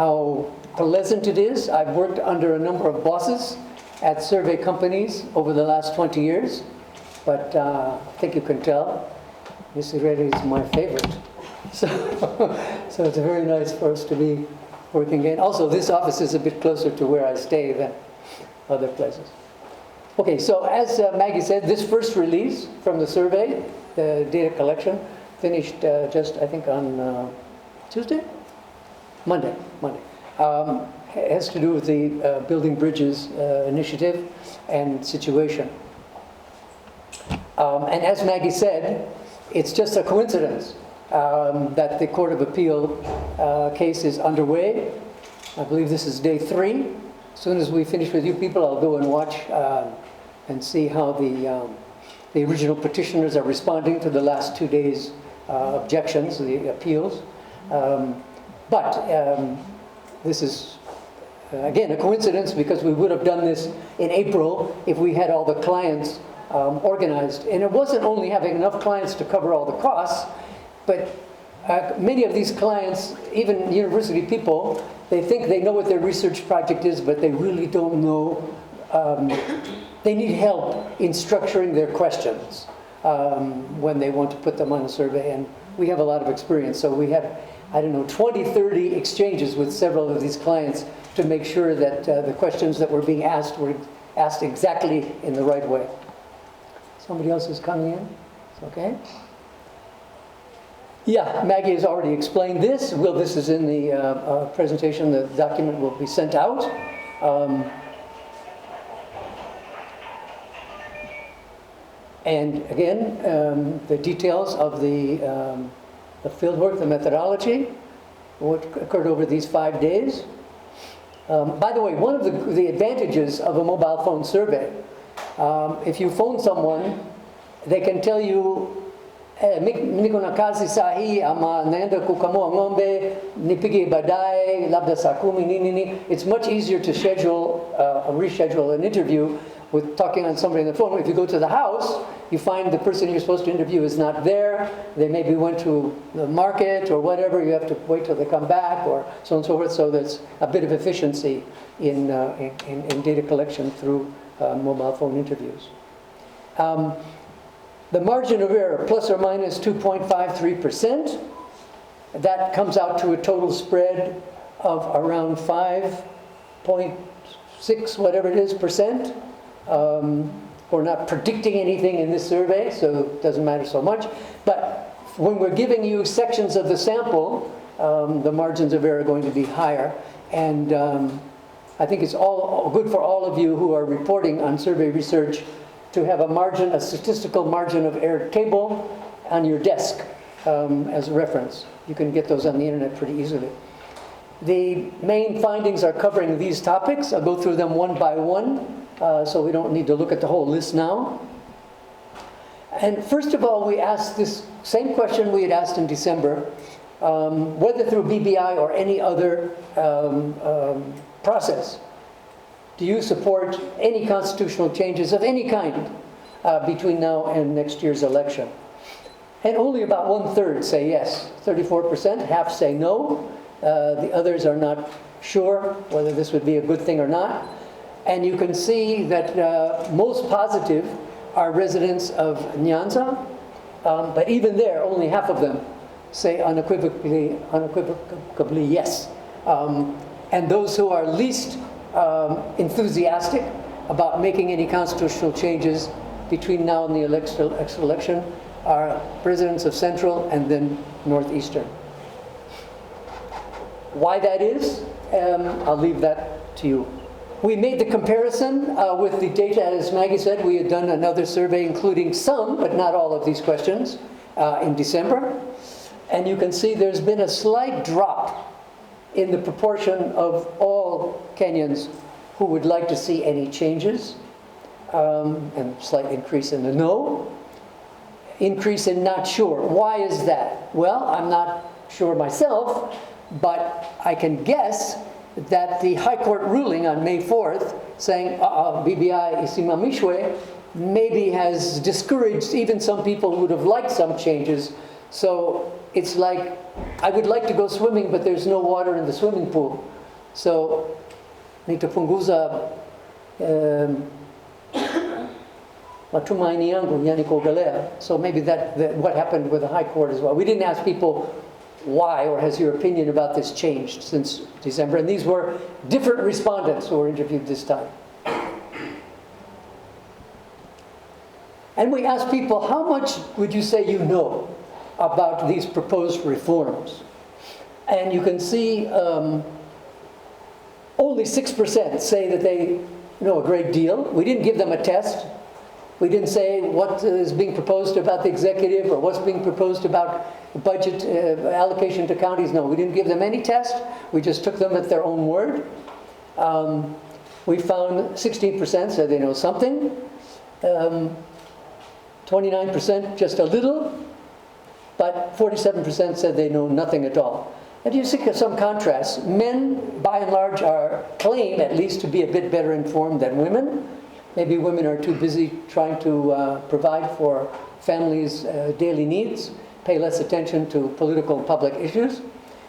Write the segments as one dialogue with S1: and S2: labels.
S1: how pleasant it is. I've worked under a number of bosses at survey companies over the last 20 years, but I think you can tell Miss Herrera is my favorite. So it's very nice for us to be working in. Also, this office is a bit closer to where I stay than other places. Okay, so as Maggie said, this first release from the survey, the data collection, finished just, I think, on Tuesday? Monday. Has to do with the Building Bridges initiative and situation. And as Maggie said, it's just a coincidence that the Court of Appeal case is underway. I believe this is day 3. As soon as we finish with you people, I'll go and watch and see how the original petitioners are responding to the last 2 days' objections, the appeals. But this is, again, a coincidence, because we would have done this in April if we had all the clients organized. And it wasn't only having enough clients to cover all the costs, but many of these clients, even university people, they think they know what their research project is, but they really don't know. They need help in structuring their questions when they want to put them on a survey. And we have a lot of experience. So we had, I don't know, 20, 30 exchanges with several of these clients to make sure that the questions that were being asked were asked exactly in the right way. Somebody else is coming in? It's okay? Yeah, Maggie has already explained this. This is in the presentation. The document will be sent out. And again, the details of the fieldwork, the methodology, what occurred over these 5 days. By the way, one of the advantages of a mobile phone survey, if you phone someone, they can tell you, niko na kazi sahi, ama naenda kukamua ng'ombe, nipige baadaye, labda saa 10 nini. It's much easier to reschedule an interview with talking on somebody on the phone. If you go to the house, you find the person you're supposed to interview is not there. They maybe went to the market or whatever. You have to wait till they come back, or so on and so forth. So there's a bit of efficiency in data collection through mobile phone interviews. The margin of error, plus or minus 2.53%. That comes out to a total spread of around 5.6, whatever it is, percent. We're not predicting anything in this survey, so it doesn't matter so much. But when we're giving you sections of the sample, the margins of error are going to be higher. And I think it's all good for all of you who are reporting on survey research to have a statistical margin of error table on your desk as a reference. You can get those on the internet pretty easily. The main findings are covering these topics. I'll go through them one by one. So we don't need to look at the whole list now. And first of all, we asked this same question we had asked in December, whether through BBI or any other process, do you support any constitutional changes of any kind between now and next year's election? And only about 1/3 say yes, 34%, half say no. The others are not sure whether this would be a good thing or not. And you can see that most positive are residents of Nyanza, but even there, only half of them say unequivocally yes. And those who are least enthusiastic about making any constitutional changes between now and the election are residents of Central and then Northeastern. Why that is, I'll leave that to you. We made the comparison with the data, as Maggie said. We had done another survey including some, but not all of these questions in December. And you can see there's been a slight drop in the proportion of all Kenyans who would like to see any changes, and slight increase in the no, increase in not sure. Why is that? Well, I'm not sure myself, but I can guess that the High Court ruling on May 4th saying BBI isimamishwe maybe has discouraged even some people who would have liked some changes. So it's like, I would like to go swimming, but there's no water in the swimming pool. So, nitapunguza matumaini yangu, yani kuogelea. So maybe that what happened with the High Court as well. We didn't ask people why, or has your opinion about this changed since December? And these were different respondents who were interviewed this time. And we asked people, how much would you say you know about these proposed reforms? And you can see only 6% say that they know a great deal. We didn't give them a test. We didn't say what is being proposed about the executive or what's being proposed about budget allocation to counties. No, we didn't give them any test. We just took them at their own word. We found 16% said they know something. 29% just a little. But 47% said they know nothing at all. And you see some contrasts. Men, by and large, claim at least to be a bit better informed than women. Maybe women are too busy trying to provide for families' daily needs, pay less attention to political and public issues.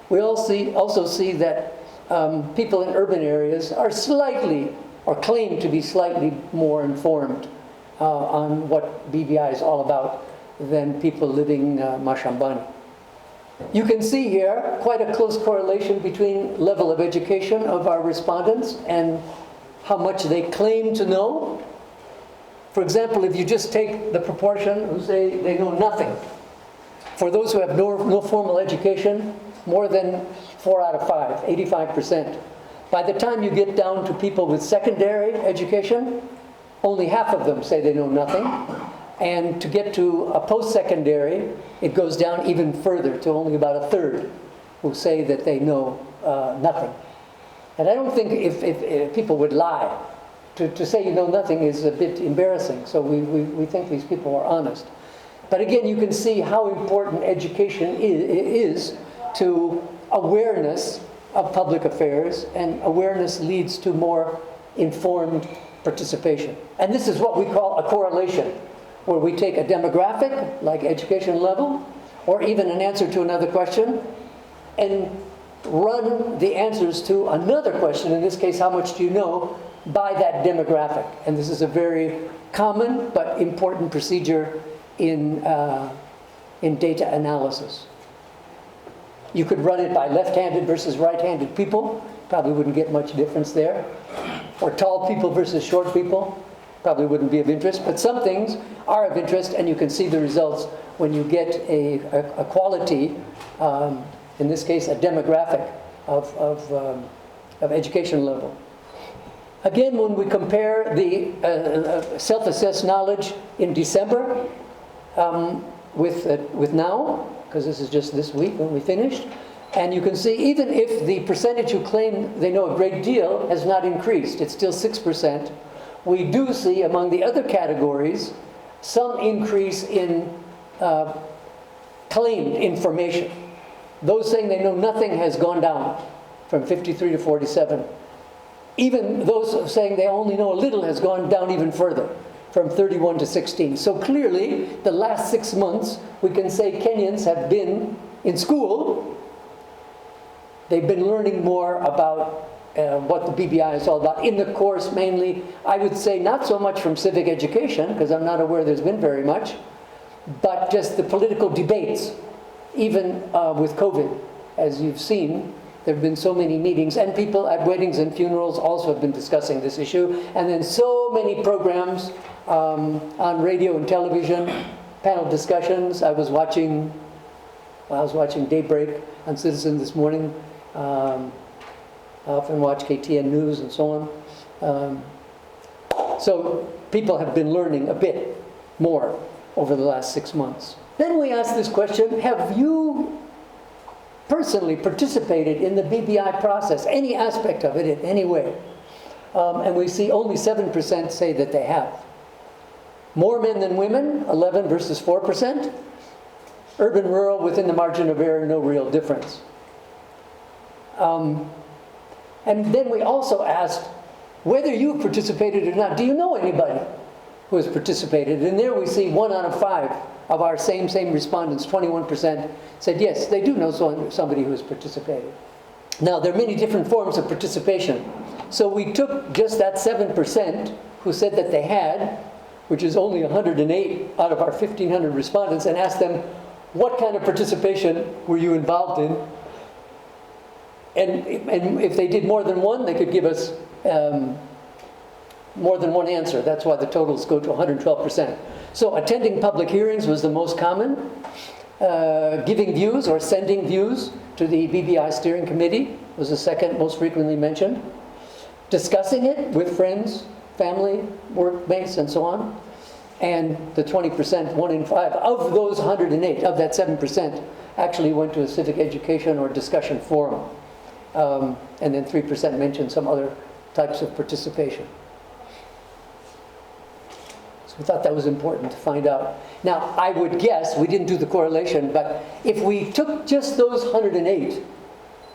S1: We also see that people in urban areas are slightly, or claim to be slightly more informed on what BBI is all about than people living mashambani. You can see here quite a close correlation between level of education of our respondents and how much they claim to know. For example, if you just take the proportion who say they know nothing, for those who have no formal education, more than 4 out of 5, 85%. By the time you get down to people with secondary education, only half of them say they know nothing. And to get to a post-secondary, it goes down even further to only about a third who say that they know nothing. And I don't think if people would lie. To say you know nothing is a bit embarrassing. So we think these people are honest. But again, you can see how important education is to awareness of public affairs, and awareness leads to more informed participation. And this is what we call a correlation, where we take a demographic, like education level, or even an answer to another question, and run the answers to another question, in this case, how much do you know, by that demographic. And this is a very common but important procedure in data analysis. You could run it by left-handed versus right-handed people. Probably wouldn't get much difference there. Or tall people versus short people. Probably wouldn't be of interest. But some things are of interest, and you can see the results when you get a quality, in this case, a demographic of education level. Again, when we compare the self-assessed knowledge in December with now, because this is just this week when we finished, and you can see even if the percentage who claim they know a great deal has not increased, it's still 6%, we do see among the other categories some increase in claimed information. Those saying they know nothing has gone down from 53 to 47. Even those saying they only know a little has gone down even further, from 31 to 16. So clearly, the last 6 months, we can say Kenyans have been in school. They've been learning more about what the BBI is all about. In the course, mainly, I would say not so much from civic education, because I'm not aware there's been very much, but just the political debates, even with COVID, as you've seen. There have been so many meetings, and people at weddings and funerals also have been discussing this issue. And then so many programs on radio and television, panel discussions. I was watching Daybreak on Citizen this morning. I often watch KTN News and so on. So people have been learning a bit more over the last 6 months. Then we asked this question, have you personally participated in the BBI process, any aspect of it in any way? And we see only 7% say that they have. More men than women, 11 versus 4%. Urban, rural, within the margin of error, no real difference. And then we also asked whether you participated or not. Do you know anybody who has participated? And there we see 1 out of 5 of our same respondents, 21%, said yes, they do know somebody who has participated. Now, there are many different forms of participation. So we took just that 7% who said that they had, which is only 108 out of our 1,500 respondents, and asked them, what kind of participation were you involved in? And if they did more than one, they could give us more than one answer. That's why the totals go to 112%. So attending public hearings was the most common. Giving views or sending views to the BBI steering committee was the second most frequently mentioned. Discussing it with friends, family, workmates, and so on. And the 20%, 1 in 5, of those 108, of that 7%, actually went to a civic education or discussion forum. And then 3% mentioned some other types of participation. So we thought that was important to find out. Now, I would guess, we didn't do the correlation, but if we took just those 108,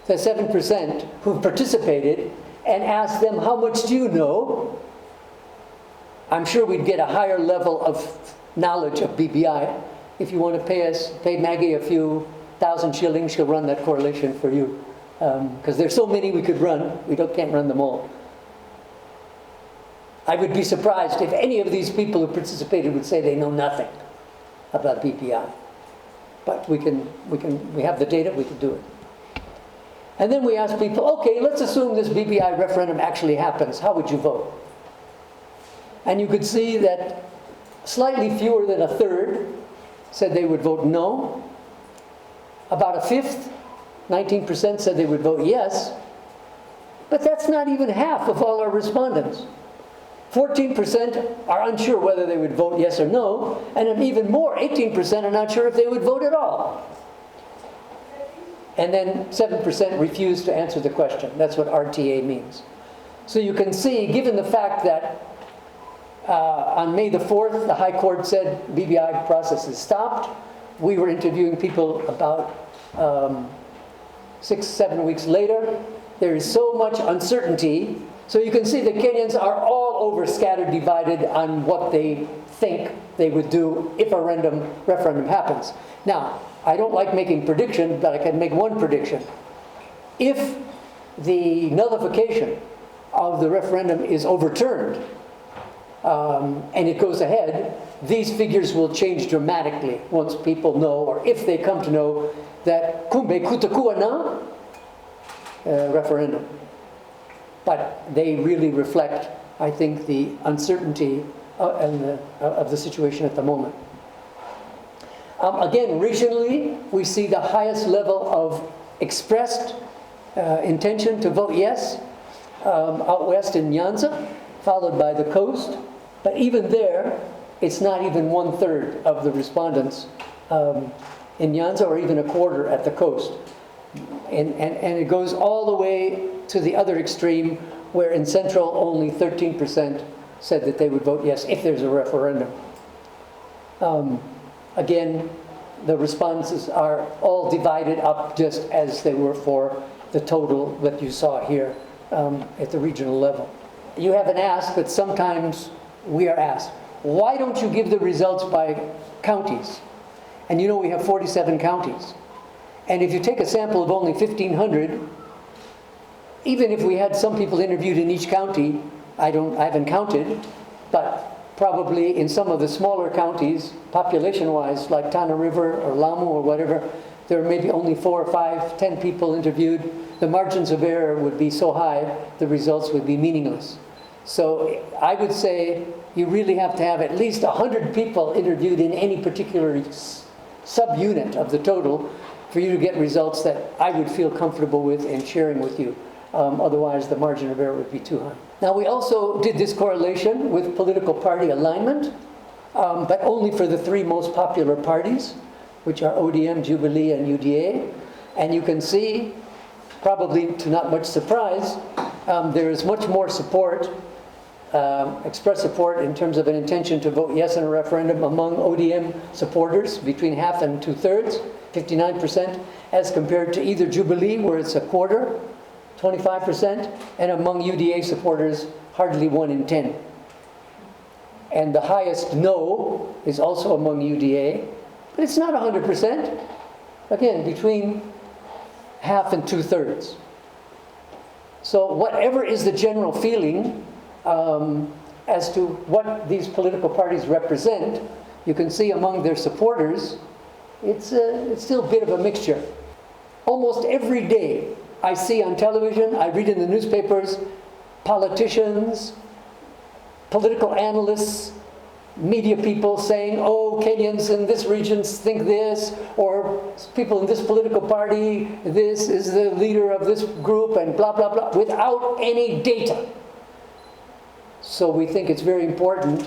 S1: the 7% who participated, and asked them, how much do you know? I'm sure we'd get a higher level of knowledge of BBI. If you want to pay Maggie a few thousand shillings, she'll run that correlation for you. Because there's so many we could run, can't run them all. I would be surprised if any of these people who participated would say they know nothing about BBI. But we have the data, we can do it. And then we asked people, okay, let's assume this BBI referendum actually happens. How would you vote? And you could see that slightly fewer than a third said they would vote no. About a fifth, 19%, said they would vote yes. But that's not even half of all our respondents. 14% are unsure whether they would vote yes or no, and even more, 18% are not sure if they would vote at all. And then 7% refused to answer the question. That's what RTA means. So you can see, given the fact that on May the 4th, the High Court said BBI process is stopped. We were interviewing people about 6-7 weeks later. There is so much uncertainty. So you can see that Kenyans are all over scattered, divided on what they think they would do if a referendum happens. Now, I don't like making predictions, but I can make one prediction. If the nullification of the referendum is overturned and it goes ahead, these figures will change dramatically once people know, or if they come to know, that kumbe kutakuwa na referendum. But they really reflect, I think, the uncertainty of the situation at the moment. Again, regionally, we see the highest level of expressed intention to vote yes out west in Nyanza, followed by the coast. But even there, it's not even 1/3 of the respondents in Nyanza, or even a quarter at the coast. And it goes all the way to the other extreme, where in Central only 13% said that they would vote yes if there's a referendum. Again, the responses are all divided up just as they were for the total that you saw here at the regional level. You haven't asked, but sometimes we are asked, why don't you give the results by counties? And you know we have 47 counties. And if you take a sample of only 1,500, even if we had some people interviewed in each county, I haven't counted, but probably in some of the smaller counties, population-wise, like Tana River or Lamu or whatever, there are maybe only 4 or 5, 10 people interviewed. The margins of error would be so high, the results would be meaningless. So I would say you really have to have at least 100 people interviewed in any particular subunit of the total for you to get results that I would feel comfortable with and sharing with you. Otherwise, the margin of error would be too high. Now, we also did this correlation with political party alignment, but only for the 3 most popular parties, which are ODM, Jubilee, and UDA. And you can see, probably to not much surprise, there is much more support, express support in terms of an intention to vote yes in a referendum among ODM supporters, between half and 2/3, 59%, as compared to either Jubilee, where it's a quarter, 25%, and among UDA supporters, hardly 1 in 10. And the highest no is also among UDA, but it's not 100%. Again, between half and 2/3. So whatever is the general feeling as to what these political parties represent, you can see among their supporters, it's still a bit of a mixture. Almost every day I see on television, I read in the newspapers, politicians, political analysts, media people saying, oh, Kenyans in this region think this, or people in this political party, this is the leader of this group, and blah, blah, blah, without any data. So we think it's very important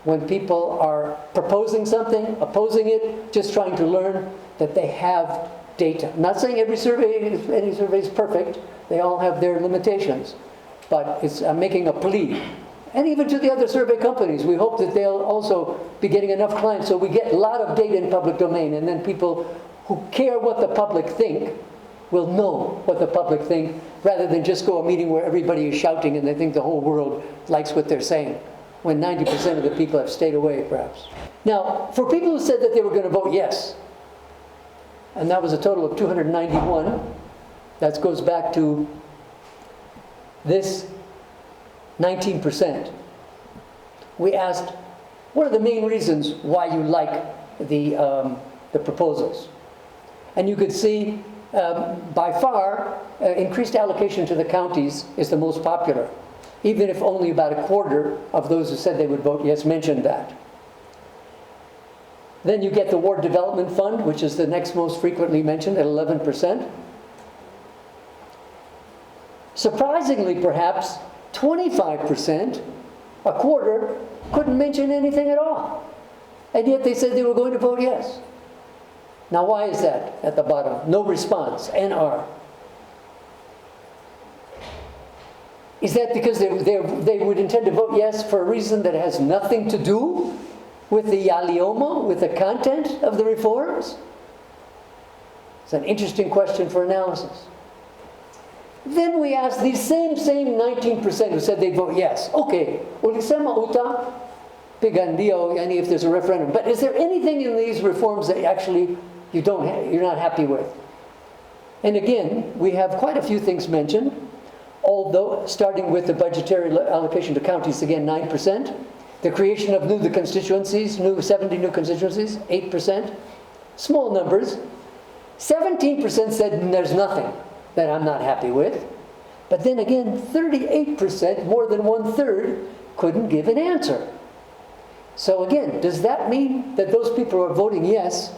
S1: when people are proposing something, opposing it, just trying to learn that they have data. I'm not saying any survey is perfect. They all have their limitations. But I'm making a plea. And even to the other survey companies, we hope that they'll also be getting enough clients so we get a lot of data in public domain, and then people who care what the public think will know what the public think, rather than just go a meeting where everybody is shouting and they think the whole world likes what they're saying, when 90% of the people have stayed away, perhaps. Now, for people who said that they were going to vote yes, and that was a total of 291, that goes back to this 19%. We asked, what are the main reasons why you like the proposals? And you could see, by far, increased allocation to the counties is the most popular, even if only about a quarter of those who said they would vote yes mentioned that. Then you get the Ward Development Fund, which is the next most frequently mentioned at 11%. Surprisingly, perhaps, 25%, a quarter, couldn't mention anything at all. And yet they said they were going to vote yes. Now why is that at the bottom? No response, NR. Is that because they would intend to vote yes for a reason that has nothing to do with the Yaliomo, with the content of the reforms? It's an interesting question for analysis. Then we asked these same 19% who said they vote yes. Okay, ulisema uta pigandio, yani if there's a referendum. But is there anything in these reforms that actually you're not happy with? And again, we have quite a few things mentioned, although starting with the budgetary allocation to counties, again 9%. The creation of new constituencies, 70 new constituencies, 8%. Small numbers. 17% said there's nothing that I'm not happy with. But then again, 38%, more than 1/3, couldn't give an answer. So again, does that mean that those people who are voting yes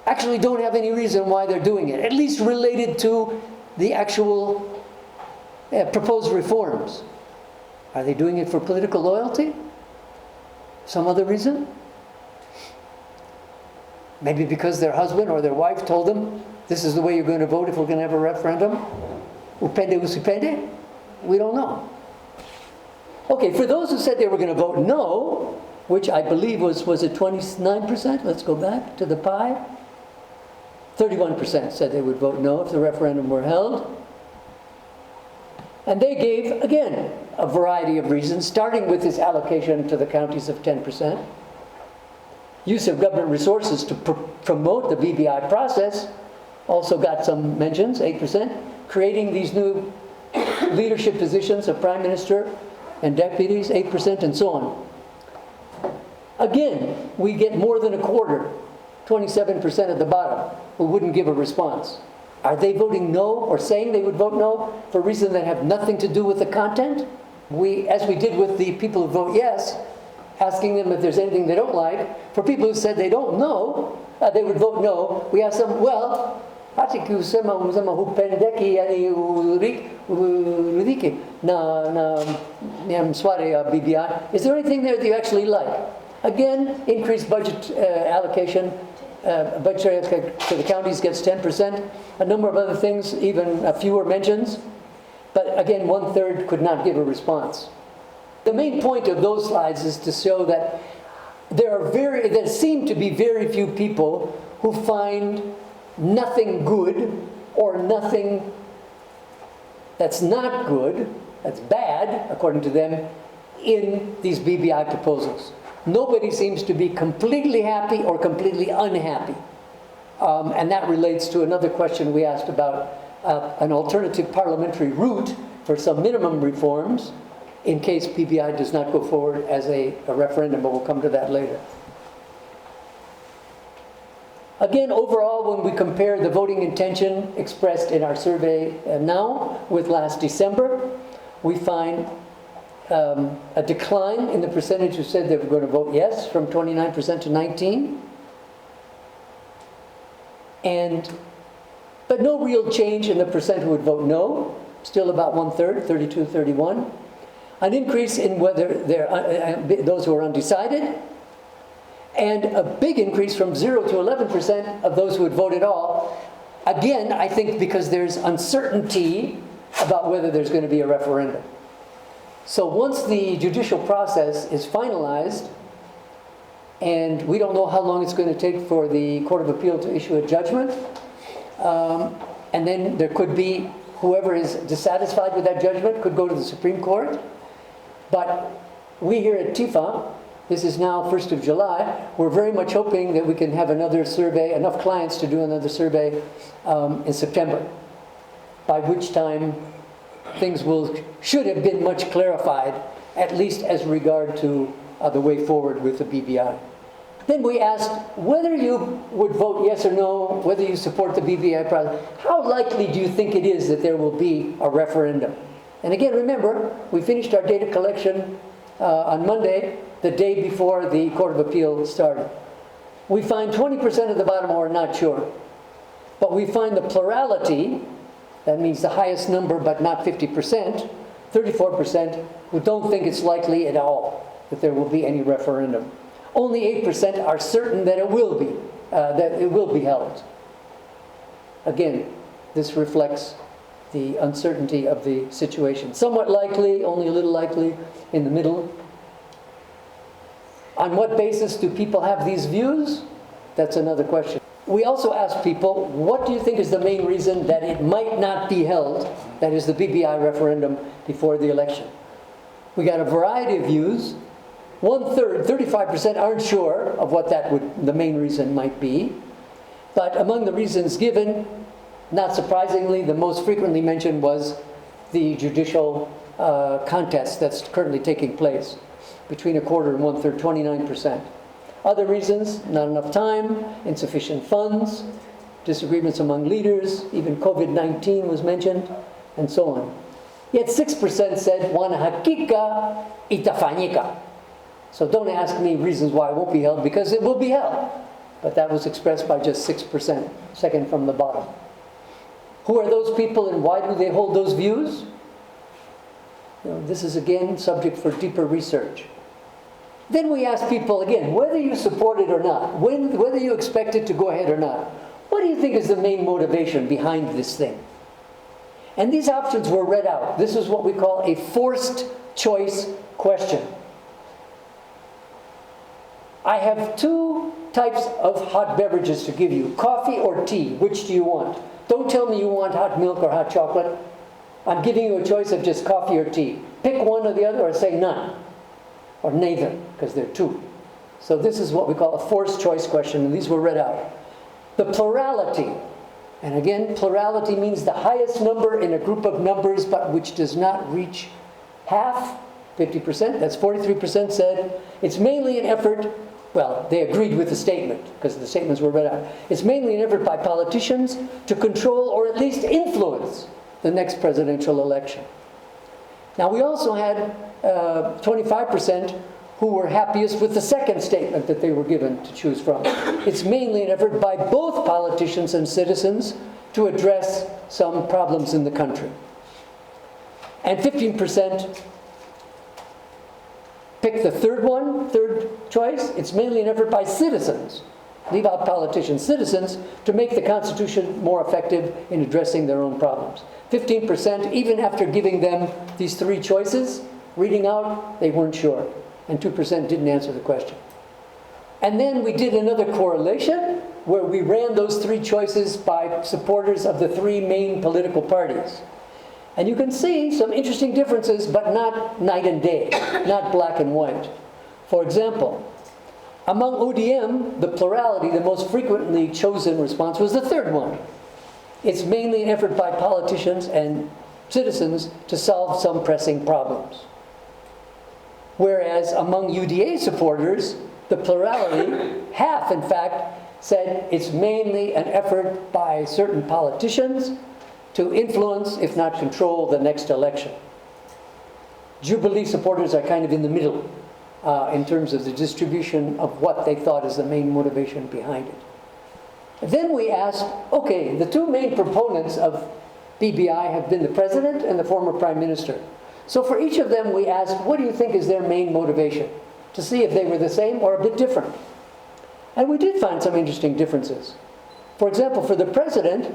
S1: actually don't have any reason why they're doing it, at least related to the actual proposed reforms? Are they doing it for political loyalty? Some other reason? Maybe because their husband or their wife told them, this is the way you're going to vote if we're going to have a referendum? Upende usipende? We don't know. Okay, for those who said they were going to vote no, which I believe was it 29%? Let's go back to the pie. 31% said they would vote no if the referendum were held. And they gave, again, a variety of reasons, starting with this allocation to the counties of 10%. Use of government resources to promote the BBI process also got some mentions, 8%. Creating these new leadership positions of prime minister and deputies, 8%, and so on. Again, we get more than a quarter, 27% at the bottom, who wouldn't give a response. Are they voting no or saying they would vote no for reasons that have nothing to do with the content? As we did with the people who vote yes, asking them if there's anything they don't like, for people who said they don't know, they would vote no, we asked them, well, hati kusema hupendeki yani urudiki na mswari BBI. Is there anything there that you actually like? Again, increased budget allocation, budgetary to the counties gets 10%. A number of other things, even fewer mentions. But again, 1/3 could not give a response. The main point of those slides is to show that there seem to be very few people who find nothing good or nothing that's not good, that's bad, according to them, in these BBI proposals. Nobody seems to be completely happy or completely unhappy. And that relates to another question we asked about an alternative parliamentary route for some minimum reforms in case BBI does not go forward as a referendum, but we'll come to that later. Again, overall, when we compare the voting intention expressed in our survey now with last December, we find a decline in the percentage who said they were going to vote yes, from 29% to 19%. But no real change in the percent who would vote no, still about 1/3, 32, 31. An increase in whether those who are undecided, and a big increase from 0 to 11% of those who would vote at all. Again, I think because there's uncertainty about whether there's going to be a referendum. So once the judicial process is finalized, and we don't know how long it's going to take for the Court of Appeal to issue a judgment, and then there could be whoever is dissatisfied with that judgment could go to the Supreme Court. But we here at TIFA, this is now 1st of July, we're very much hoping that we can have another survey, enough clients to do another survey in September, by which time things should have been much clarified, at least as regard to the way forward with the BBI. Then we asked whether you would vote yes or no, whether you support the BBI process. How likely do you think it is that there will be a referendum? And again, remember, we finished our data collection on Monday, the day before the Court of Appeal started. We find 20% of the bottom are not sure. But we find the plurality, that means the highest number but not 50%, 34%, who don't think it's likely at all that there will be any referendum. Only 8% are certain that it will be held. Again, this reflects the uncertainty of the situation. Somewhat likely, only a little likely, in the middle. On what basis do people have these views? That's another question. We also asked people, what do you think is the main reason that it might not be held, that is the BBI referendum, before the election? We got a variety of views. 1/3, 35% aren't sure of what the main reason might be. But among the reasons given, not surprisingly, the most frequently mentioned was the judicial contest that's currently taking place between 1/4 and 1/3, 29%. Other reasons, not enough time, insufficient funds, disagreements among leaders, even COVID-19 was mentioned, and so on. Yet 6% said, wana hakika itafanyika. So don't ask me reasons why it won't be held, because it will be held. But that was expressed by just 6%, second from the bottom. Who are those people and why do they hold those views? This is again subject for deeper research. Then we ask people again, whether you support it or not, whether you expect it to go ahead or not, what do you think is the main motivation behind this thing? And these options were read out. This is what we call a forced choice question. I have two types of hot beverages to give you, coffee or tea. Which do you want? Don't tell me you want hot milk or hot chocolate. I'm giving you a choice of just coffee or tea. Pick one or the other, or say none. Or neither, because they're two. So this is what we call a forced choice question, and these were read out. The plurality. And again, plurality means the highest number in a group of numbers, but which does not reach half, 50%. That's 43% said. It's mainly an effort, well, they agreed with the statement, because the statements were read out. It's mainly an effort by politicians to control or at least influence the next presidential election. Now, we also had 25% who were happiest with the second statement that they were given to choose from. It's mainly an effort by both politicians and citizens to address some problems in the country. And 15% picked the third choice. It's mainly an effort by citizens, leave out politicians, citizens, to make the Constitution more effective in addressing their own problems. 15%, even after giving them these three choices, reading out, they weren't sure. And 2% didn't answer the question. And then we did another correlation where we ran those three choices by supporters of the three main political parties. And you can see some interesting differences, but not night and day, not black and white. For example, among ODM, the plurality, the most frequently chosen response was the third one. it's mainly an effort by politicians and citizens to solve some pressing problems. Whereas among UDA supporters, the plurality, half in fact, said it's mainly an effort by certain politicians to influence, if not control, the next election. Jubilee supporters are kind of in the middle in terms of the distribution of what they thought is the main motivation behind it. Then we asked, okay, the two main proponents of BBI have been the president and the former prime minister. So for each of them we asked, what do you think is their main motivation? To see if they were the same or a bit different. And we did find some interesting differences. For example, for the president,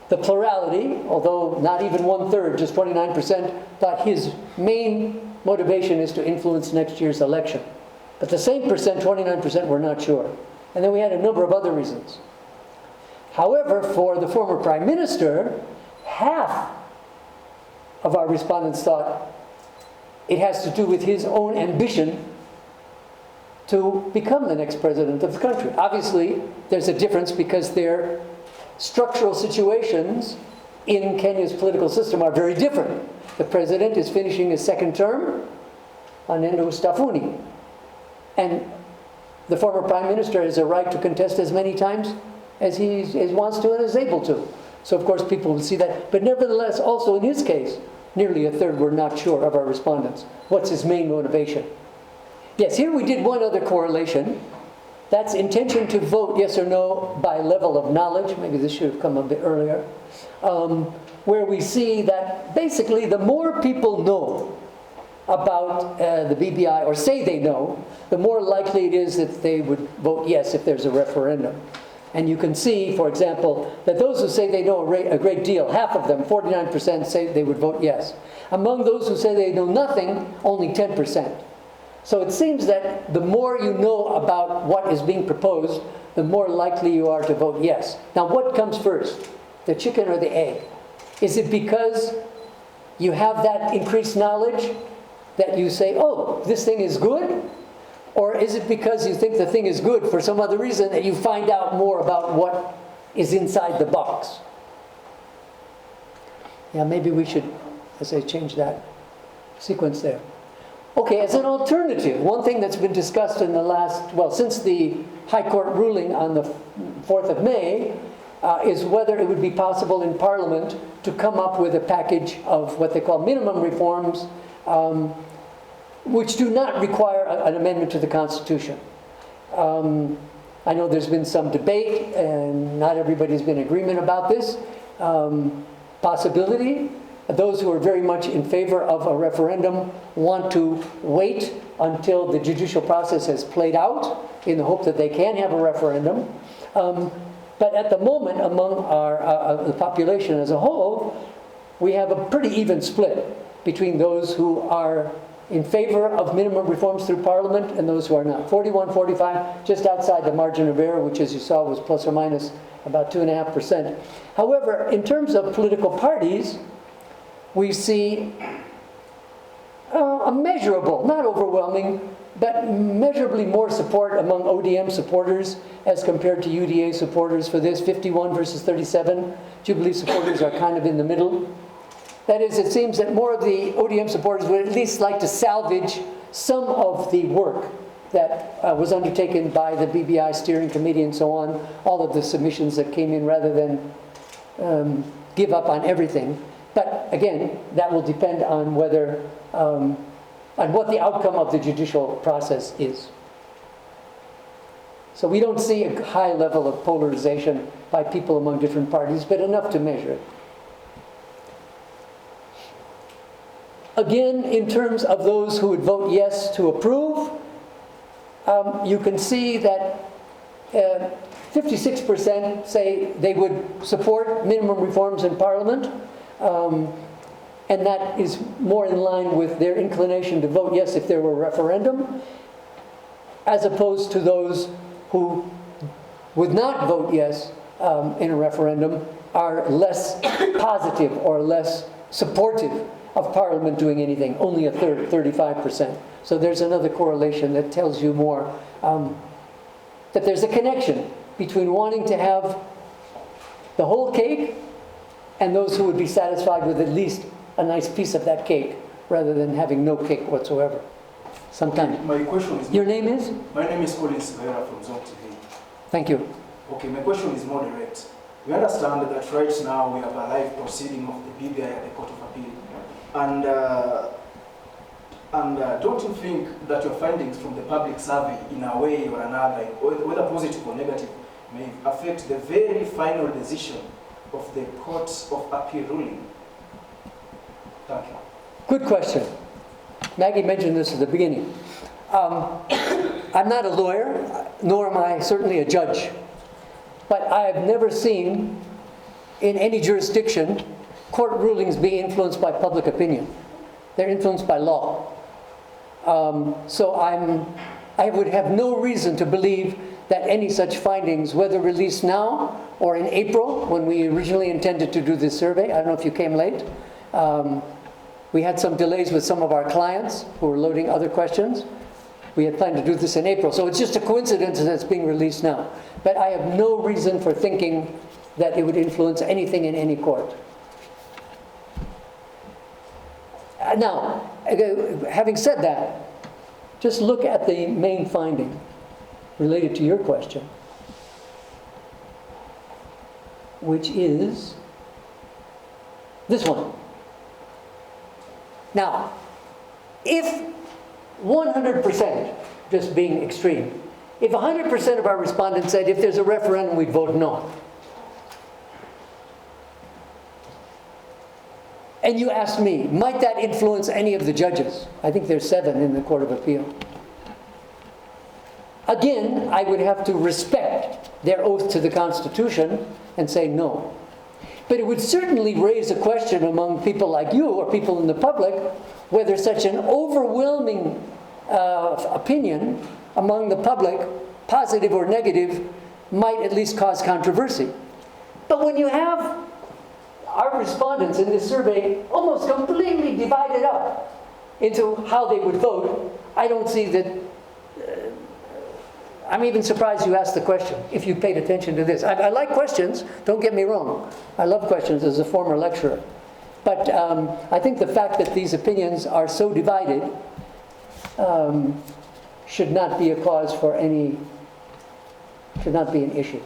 S1: the plurality, although not even 1/3, just 29%, thought his main motivation is to influence next year's election. But the same percent, 29%, were not sure. And then we had a number of other reasons. However, for the former prime minister, half of our respondents thought it has to do with his own ambition to become the next president of the country. Obviously, there's a difference because their structural situations in Kenya's political system are very different. The president is finishing his second term, Anendo Stafuni. And the former prime minister has a right to contest as many times as he wants to and is able to. So of course people will see that. But nevertheless, also in his case, nearly a third were not sure of our respondents. What's his main motivation? Yes, here we did one other correlation. That's intention to vote yes or no by level of knowledge. Maybe this should have come a bit earlier. Where we see that basically the more people know about the BBI, or say they know, the more likely it is that they would vote yes if there's a referendum. And you can see, for example, that those who say they know a great deal, half of them, 49%, say they would vote yes. Among those who say they know nothing, only 10%. So it seems that the more you know about what is being proposed, the more likely you are to vote yes. Now, what comes first, the chicken or the egg? Is it because you have that increased knowledge that you say, oh, this thing is good? Or is it because you think the thing is good for some other reason that you find out more about what is inside the box? Yeah, maybe we should, as I change that sequence there. Okay, as an alternative, one thing that's been discussed in the last, well, since the High Court ruling on the 4th of May, is whether it would be possible in Parliament to come up with a package of what they call minimum reforms, which do not require an amendment to the Constitution. I know there's been some debate, and not everybody's been in agreement about this possibility. Those who are very much in favor of a referendum want to wait until the judicial process has played out in the hope that they can have a referendum. But at the moment, among the population as a whole, we have a pretty even split between those who are in favor of minimum reforms through Parliament and those who are not. 41-45, just outside the margin of error, which as you saw was plus or minus about 2.5%. However, in terms of political parties, we see a measurable, not overwhelming, but measurably more support among ODM supporters as compared to UDA supporters for this, 51 versus 37. Jubilee supporters are kind of in the middle. That is, it seems that more of the ODM supporters would at least like to salvage some of the work that was undertaken by the BBI steering committee and so on, all of the submissions that came in, rather than give up on everything. But again, that will depend on whether, on what the outcome of the judicial process is. So we don't see a high level of polarization by people among different parties, but enough to measure it. Again, in terms of those who would vote yes to approve, you can see that 56% say they would support minimum reforms in Parliament. And that is more in line with their inclination to vote yes if there were a referendum, as opposed to those who would not vote yes in a referendum are less positive or less supportive of Parliament doing anything, only a third, 35%. So there's another correlation that tells you more, that there's a connection between wanting to have the whole cake and those who would be satisfied with at least a nice piece of that cake rather than having no cake whatsoever. Sometimes.
S2: My question is...
S1: Your name is?
S2: My name is Colin Sivera from Zonk TV.
S1: Thank you.
S2: Okay, my question is more direct. We understand that right now we have a live proceeding of the BBI at the Court of Appeal. And don't you think that your findings from the public survey in a way or another, whether positive or negative, may affect the very final decision of the Court of Appeal ruling? Thank you.
S1: Good question. Maggie mentioned this at the beginning. I'm not a lawyer, nor am I certainly a judge. But I have never seen in any jurisdiction court rulings be influenced by public opinion. They're influenced by law. So I would have no reason to believe that any such findings, whether released now or in April, when we originally intended to do this survey, I don't know if you came late, we had some delays with some of our clients who were loading other questions. We had planned to do this in April, so it's just a coincidence that it's being released now. But I have no reason for thinking that it would influence anything in any court. Now, having said that, just look at the main finding related to your question, which is this one. Now, if 100%, just being extreme, if 100% of our respondents said if there's a referendum, we'd vote no. And you asked me, might that influence any of the judges? I think there's 7 in the Court of Appeal. Again, I would have to respect their oath to the Constitution and say no. But it would certainly raise a question among people like you or people in the public whether such an overwhelming opinion among the public, positive or negative, might at least cause controversy. But when you have our respondents in this survey almost completely divided up into how they would vote, I don't see that. I'm even surprised you asked the question, if you paid attention to this. I like questions, don't get me wrong. I love questions as a former lecturer. But I think the fact that these opinions are so divided should not be a cause for any, should not be an issue.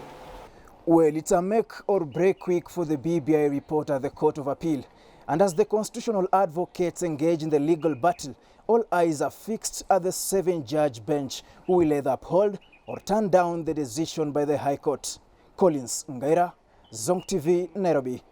S3: Well, it's a make or break week for the BBI report at the Court of Appeal. And as the constitutional advocates engage in the legal battle, all eyes are fixed at the 7-judge bench who will either uphold or turn down the decision by the High Court. Collins Ngaira, Zonk TV, Nairobi.